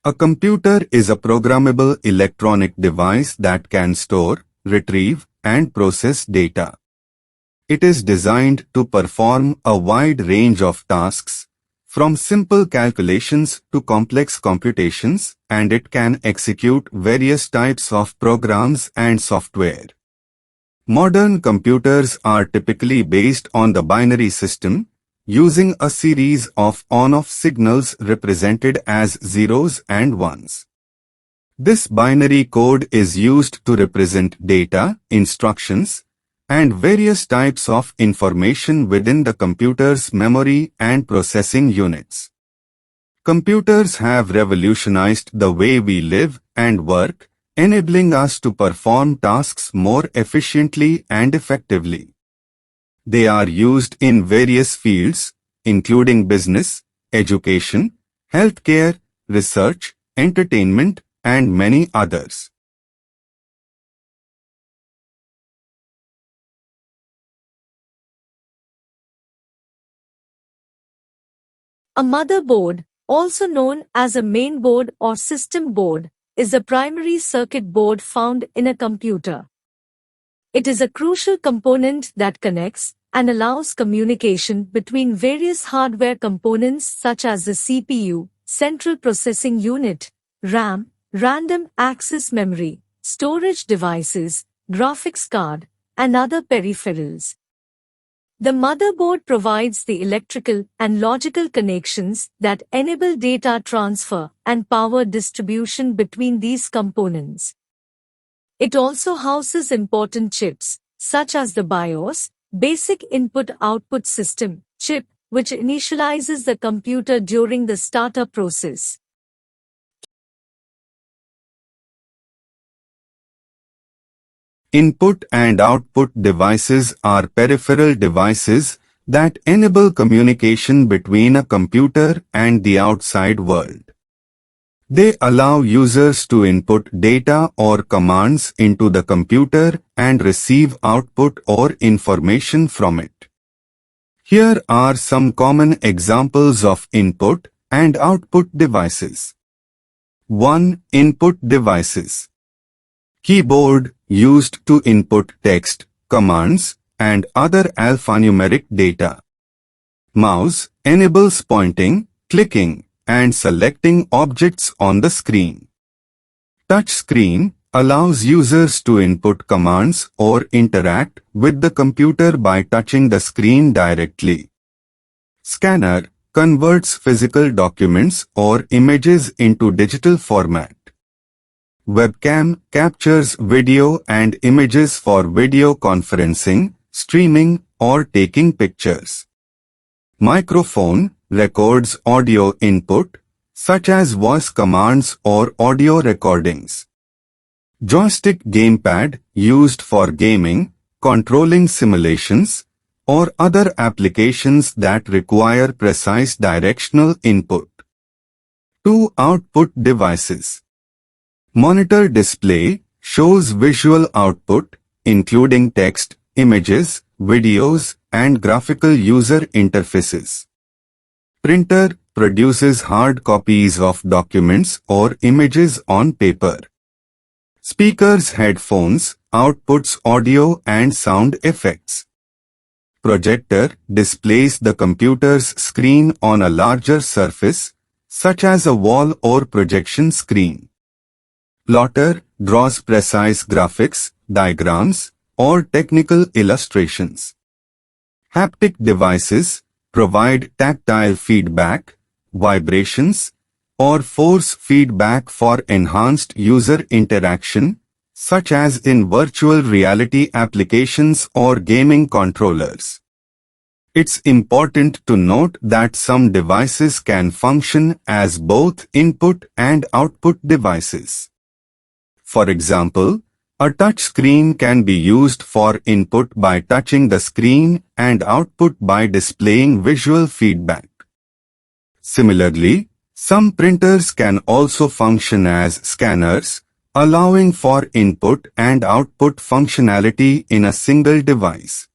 A computer is a programmable electronic device that can store, retrieve, and process data. It is designed to perform a wide range of tasks, from simple calculations to complex computations, and it can execute various types of programs and software. Modern computers are typically based on the binary system, using a series of on-off signals represented as zeros and ones. This binary code is used to represent data, instructions, and various types of information within the computer's memory and processing units. Computers have revolutionized the way we live and work, enabling us to perform tasks more efficiently and effectively. They are used in various fields, including business, education, healthcare, research, entertainment, and many others. A motherboard, also known as a main board or system board, is the primary circuit board found in a computer. It is a crucial component that connects and allows communication between various hardware components such as the CPU, central processing unit, RAM, random access memory, storage devices, graphics card, and other peripherals. The motherboard provides the electrical and logical connections that enable data transfer and power distribution between these components. It also houses important chips, such as the BIOS, Basic Input-Output System, chip, which initializes the computer during the startup process. Input and output devices are peripheral devices that enable communication between a computer and the outside world. They allow users to input data or commands into the computer and receive output or information from it. Here are some common examples of input and output devices. 1. Input devices. Keyboard, used to input text, commands, and other alphanumeric data. Mouse, enables pointing, clicking, and selecting objects on the screen. Touch screen allows users to input commands or interact with the computer by touching the screen directly. Scanner converts physical documents or images into digital format. Webcam captures video and images for video conferencing, streaming, or taking pictures. Microphone records audio input, such as voice commands or audio recordings. Joystick gamepad, used for gaming, controlling simulations, or other applications that require precise directional input. 2. Output devices. Monitor display shows visual output, including text, images, videos, and graphical user interfaces. Printer produces hard copies of documents or images on paper. Speakers headphones outputs audio and sound effects. Projector displays the computer's screen on a larger surface, such as a wall or projection screen. Plotter draws precise graphics, diagrams, or technical illustrations. Haptic devices provide tactile feedback, vibrations, or force feedback for enhanced user interaction, such as in virtual reality applications or gaming controllers. It's important to note that some devices can function as both input and output devices. For example, a touch screen can be used for input by touching the screen and output by displaying visual feedback. Similarly, some printers can also function as scanners, allowing for input and output functionality in a single device.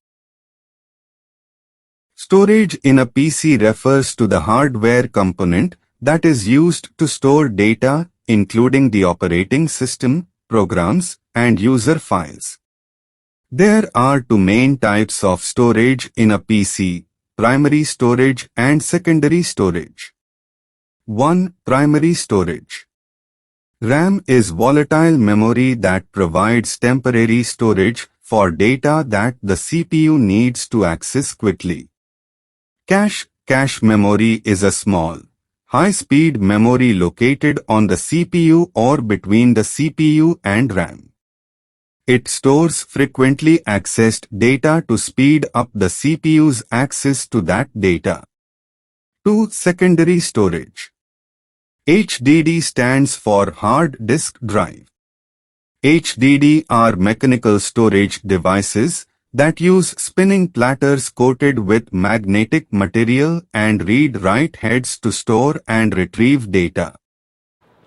Storage in a PC refers to the hardware component that is used to store data, including the operating system, programs, and user files. There are two main types of storage in a PC: primary storage and secondary storage. 1. Primary storage. RAM is volatile memory that provides temporary storage for data that the CPU needs to access quickly. Cache memory is a small, high-speed memory located on the CPU or between the CPU and RAM. It stores frequently accessed data to speed up the CPU's access to that data. 2. Secondary storage. HDD stands for hard disk drive. HDD are mechanical storage devices that use spinning platters coated with magnetic material and read-write heads to store and retrieve data.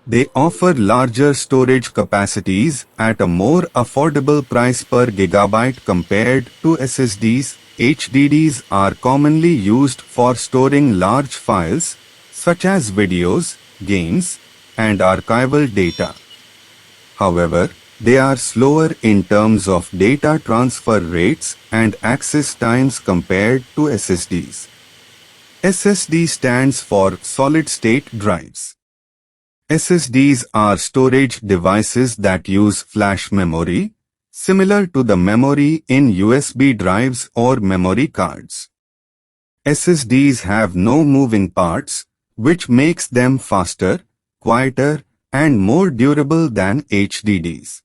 They offer larger storage capacities at a more affordable price per gigabyte compared to SSDs. HDDs are commonly used for storing large files, such as videos, games, and archival data. However, they are slower in terms of data transfer rates and access times compared to SSDs. SSD stands for solid-state drives. SSDs are storage devices that use flash memory, similar to the memory in USB drives or memory cards. SSDs have no moving parts, which makes them faster, quieter, and more durable than HDDs.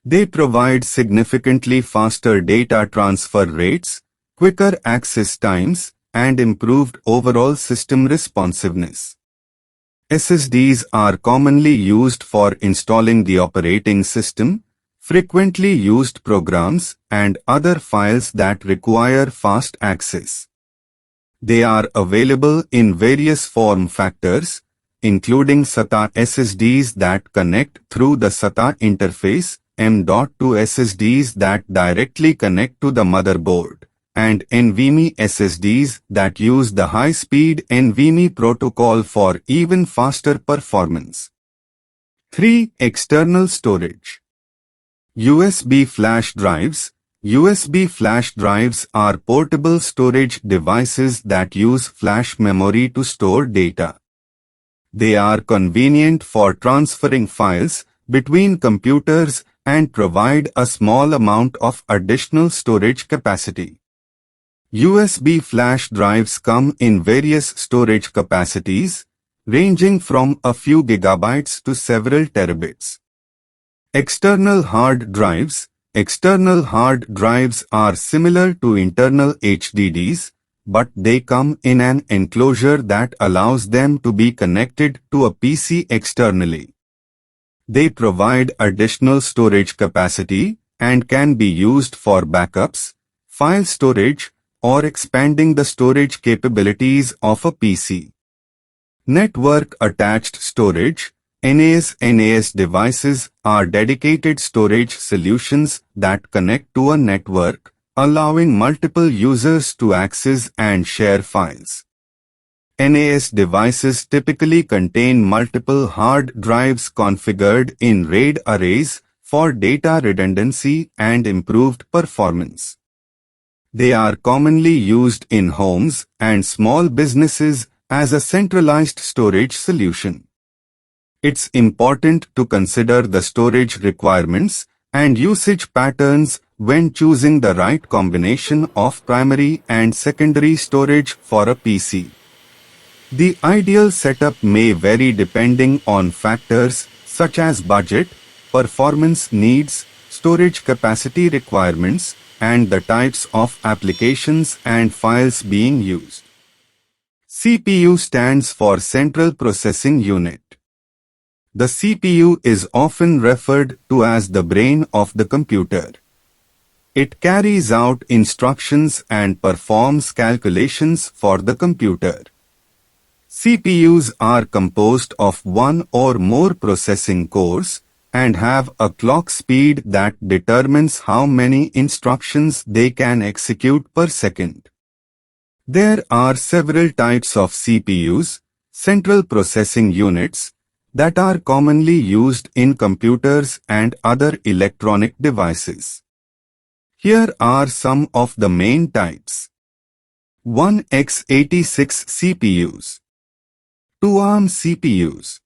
They provide significantly faster data transfer rates, quicker access times, and improved overall system responsiveness. SSDs are commonly used for installing the operating system, frequently used programs, and other files that require fast access. They are available in various form factors, including SATA SSDs that connect through the SATA interface, M.2 SSDs that directly connect to the motherboard, and NVMe SSDs that use the high-speed NVMe protocol for even faster performance. 3. External storage. USB flash drives. USB flash drives are portable storage devices that use flash memory to store data. They are convenient for transferring files between computers and provide a small amount of additional storage capacity. USB flash drives come in various storage capacities, ranging from a few gigabytes to several terabits. External hard drives. External hard drives are similar to internal HDDs, but they come in an enclosure that allows them to be connected to a PC externally. They provide additional storage capacity and can be used for backups, file storage, or expanding the storage capabilities of a PC. Network-attached storage, NAS devices are dedicated storage solutions that connect to a network, allowing multiple users to access and share files. NAS devices typically contain multiple hard drives configured in RAID arrays for data redundancy and improved performance. They are commonly used in homes and small businesses as a centralized storage solution. It's important to consider the storage requirements and usage patterns when choosing the right combination of primary and secondary storage for a PC. The ideal setup may vary depending on factors such as budget, performance needs, storage capacity requirements, and the types of applications and files being used. CPU stands for Central Processing Unit. The CPU is often referred to as the brain of the computer. It carries out instructions and performs calculations for the computer. CPUs are composed of one or more processing cores and have a clock speed that determines how many instructions they can execute per second. There are several types of CPUs, central processing units, that are commonly used in computers and other electronic devices. Here are some of the main types. 1 x86 CPUs, 2 ARM CPUs,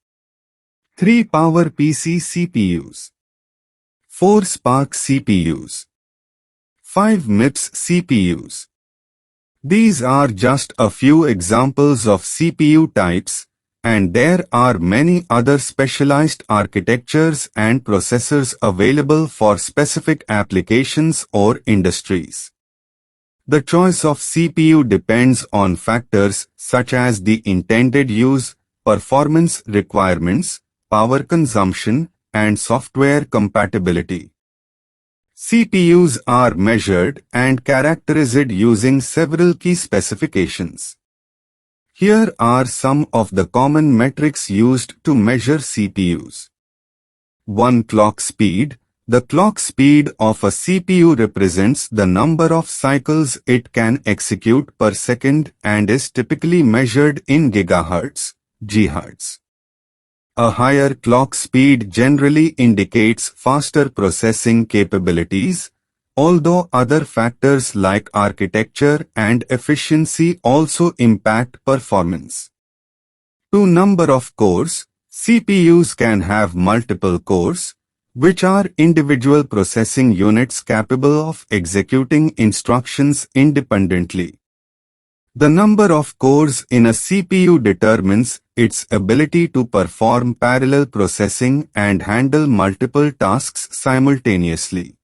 3 PowerPC CPUs, 4 Spark CPUs, 5 MIPS CPUs. These are just a few examples of CPU types, and there are many other specialized architectures and processors available for specific applications or industries. The choice of CPU depends on factors such as the intended use, performance requirements, power consumption, and software compatibility. CPUs are measured and characterized using several key specifications. Here are some of the common metrics used to measure CPUs. 1. Clock speed. The clock speed of a CPU represents the number of cycles it can execute per second and is typically measured in gigahertz, GHz. A higher clock speed generally indicates faster processing capabilities, although other factors like architecture and efficiency also impact performance. 2. Number of cores. CPUs can have multiple cores, which are individual processing units capable of executing instructions independently. The number of cores in a CPU determines its ability to perform parallel processing and handle multiple tasks simultaneously.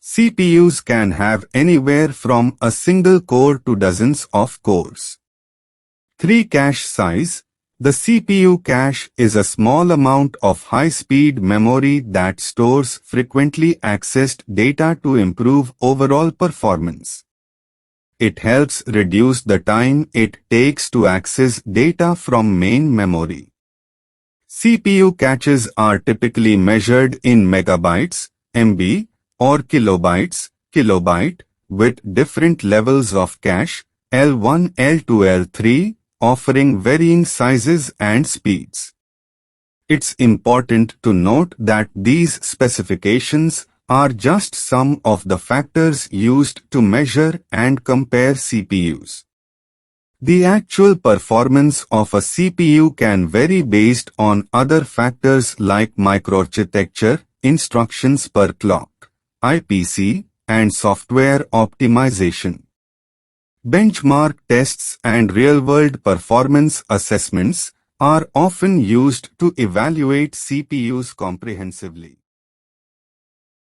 CPUs can have anywhere from a single core to dozens of cores. 3. Cache size. The CPU cache is a small amount of high-speed memory that stores frequently accessed data to improve overall performance. It helps reduce the time it takes to access data from main memory. CPU caches are typically measured in megabytes, MB, or kilobytes, kilobyte, with different levels of cache, L1, L2, L3, offering varying sizes and speeds. It's important to note that these specifications are just some of the factors used to measure and compare CPUs. The actual performance of a CPU can vary based on other factors like microarchitecture, instructions per clock, IPC, and software optimization. Benchmark tests and real-world performance assessments are often used to evaluate CPUs comprehensively.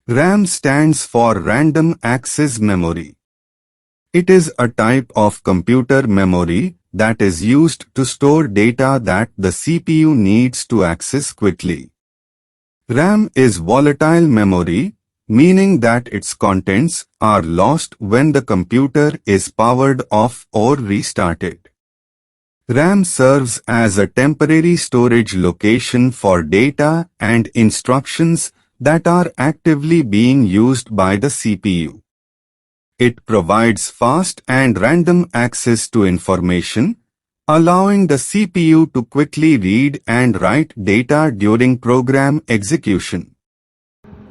RAM stands for Random Access Memory. It is a type of computer memory that is used to store data that the CPU needs to access quickly. RAM is volatile memory, meaning that its contents are lost when the computer is powered off or restarted. RAM serves as a temporary storage location for data and instructions that are actively being used by the CPU. It provides fast and random access to information, allowing the CPU to quickly read and write data during program execution.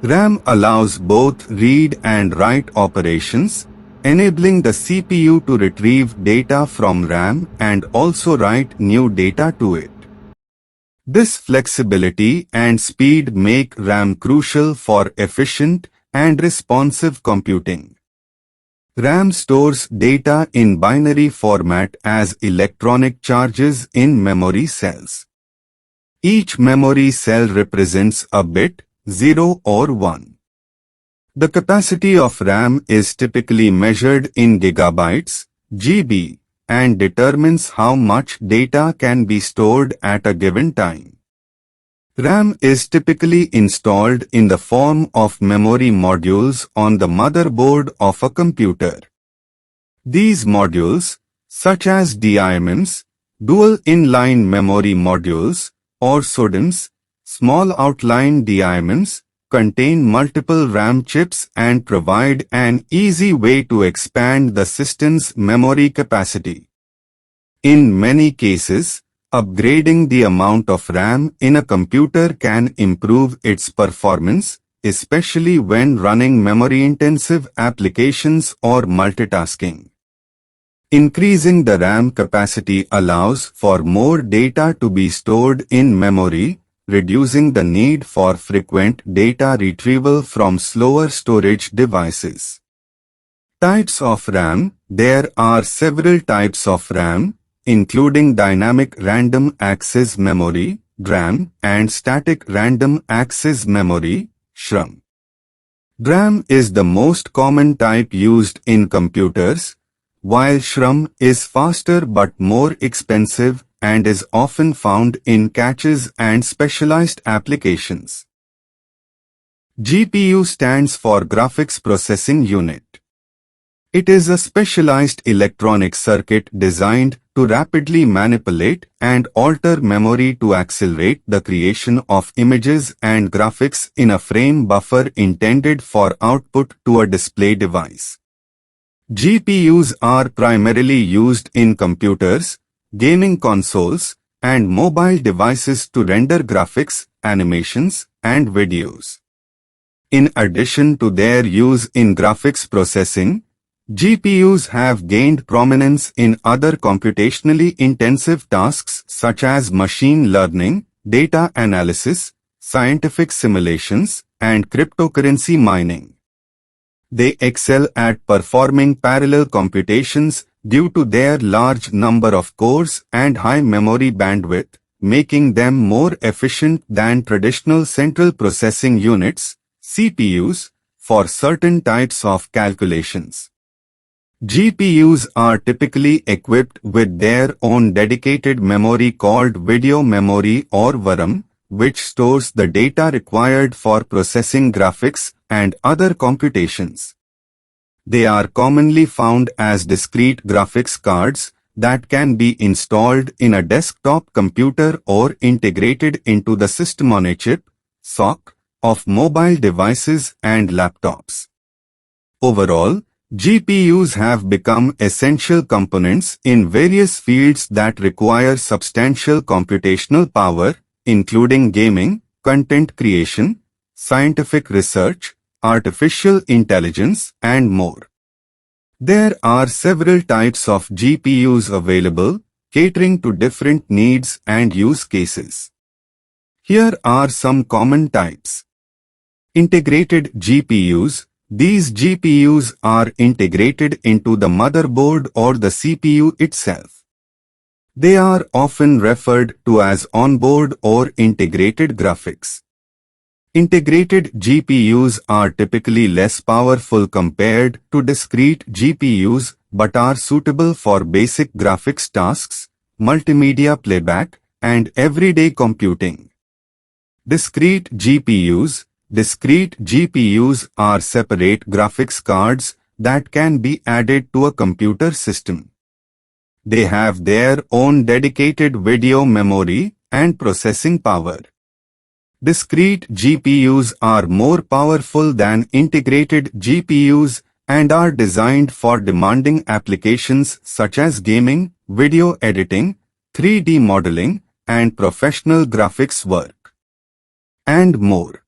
RAM allows both read and write operations, enabling the CPU to retrieve data from RAM and also write new data to it. This flexibility and speed make RAM crucial for efficient and responsive computing. RAM stores data in binary format as electronic charges in memory cells. Each memory cell represents a bit, 0 or 1. The capacity of RAM is typically measured in gigabytes, GB, and determines how much data can be stored at a given time. RAM is typically installed in the form of memory modules on the motherboard of a computer. These modules, such as DIMMs, dual inline memory modules, or SODIMMs, small outline DIMMs, contain multiple RAM chips and provide an easy way to expand the system's memory capacity. In many cases, Upgrading the amount of RAM in a computer can improve its performance, especially when running memory-intensive applications or multitasking. Increasing the RAM capacity allows for more data to be stored in memory, reducing the need for frequent data retrieval from slower storage devices. Types of RAM. There are several types of RAM, including dynamic random access memory, DRAM, and static random access memory, SRAM. DRAM is the most common type used in computers, while SRAM is faster but more expensive and is often found in caches and specialized applications. GPU stands for Graphics Processing Unit. It is a specialized electronic circuit designed to rapidly manipulate and alter memory to accelerate the creation of images and graphics in a frame buffer intended for output to a display device. GPUs are primarily used in computers, gaming consoles, and mobile devices to render graphics, animations, and videos. In addition to their use in graphics processing, GPUs have gained prominence in other computationally intensive tasks such as machine learning, data analysis, scientific simulations, and cryptocurrency mining. They excel at performing parallel computations due to their large number of cores and high memory bandwidth, making them more efficient than traditional central processing units, CPUs, for certain types of calculations. GPUs are typically equipped with their own dedicated memory called video memory or VRAM, which stores the data required for processing graphics and other computations. They are commonly found as discrete graphics cards that can be installed in a desktop computer or integrated into the system-on-a-chip (SoC) of mobile devices and laptops. Overall, GPUs have become essential components in various fields that require substantial computational power, including gaming, content creation, scientific research, artificial intelligence, and more. There are several types of GPUs available, catering to different needs and use cases. Here are some common types. Integrated GPUs. These GPUs are integrated into the motherboard or the CPU itself. They are often referred to as onboard or integrated graphics. Integrated GPUs are typically less powerful compared to discrete GPUs but are suitable for basic graphics tasks, multimedia playback, and everyday computing. Discrete GPUs. Discrete GPUs are separate graphics cards that can be added to a computer system. They have their own dedicated video memory and processing power. Discrete GPUs are more powerful than integrated GPUs and are designed for demanding applications such as gaming, video editing, 3D modeling, and professional graphics work, and more.